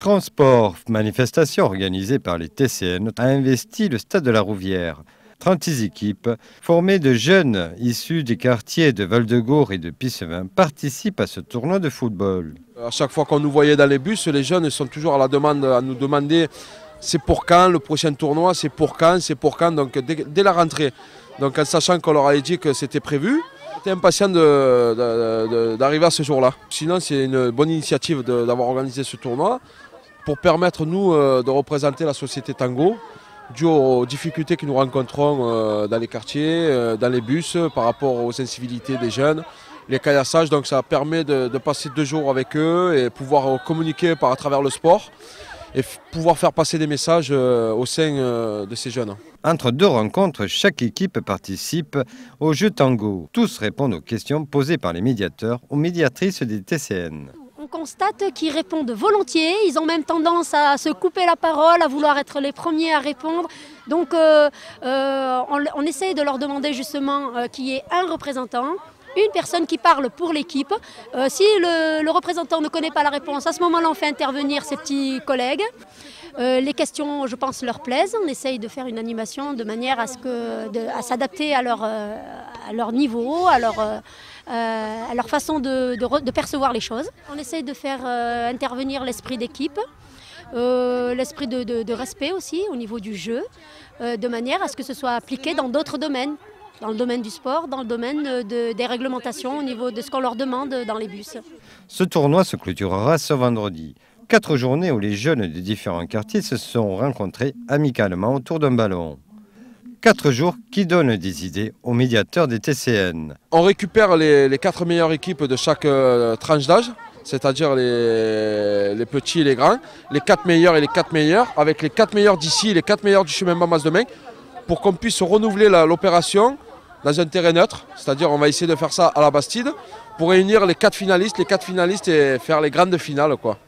Transport, manifestation organisée par les TCN, a investi le stade de la Rouvière. 36 équipes, formées de jeunes issus des quartiers de Val-de-Gaure et de Pissevin, participent à ce tournoi de football. À chaque fois qu'on nous voyait dans les bus, les jeunes sont toujours à nous demander c'est pour quand le prochain tournoi, c'est pour quand, donc dès la rentrée. Donc en sachant qu'on leur avait dit que c'était prévu, on était impatients d'arriver à ce jour-là. Sinon c'est une bonne initiative d'avoir organisé ce tournoi pour permettre nous de représenter la société tango, dû aux difficultés que nous rencontrons dans les quartiers, dans les bus, par rapport aux sensibilités des jeunes, les caillassages. Donc ça permet de passer 2 jours avec eux et pouvoir communiquer à travers le sport et pouvoir faire passer des messages au sein de ces jeunes. Entre 2 rencontres, chaque équipe participe au jeu tango. Tous répondent aux questions posées par les médiateurs aux médiatrices des TCN. On constate qu'ils répondent volontiers, ils ont même tendance à se couper la parole, à vouloir être les premiers à répondre. Donc on essaye de leur demander justement qu'il y ait un représentant, une personne qui parle pour l'équipe. Si le représentant ne connaît pas la réponse, à ce moment-là on fait intervenir ses petits collègues. Les questions, je pense, leur plaisent. On essaye de faire une animation de manière à s'adapter à leur niveau, à leur façon de percevoir les choses. On essaye de faire intervenir l'esprit d'équipe, l'esprit de respect aussi au niveau du jeu, de manière à ce que ce soit appliqué dans d'autres domaines. Dans le domaine du sport, dans le domaine des réglementations, au niveau de ce qu'on leur demande dans les bus. Ce tournoi se clôturera ce vendredi. 4 journées où les jeunes des différents quartiers se sont rencontrés amicalement autour d'un ballon. 4 jours qui donnent des idées aux médiateurs des TCN. On récupère les 4 meilleures équipes de chaque tranche d'âge, c'est-à-dire les petits et les grands, les 4 meilleurs et les 4 meilleurs, avec les 4 meilleurs d'ici et les 4 meilleurs du chemin Bamas demain, pour qu'on puisse renouveler l'opération dans un terrain neutre, c'est-à-dire on va essayer de faire ça à la Bastide, pour réunir les 4 finalistes et faire les grandes finales, quoi.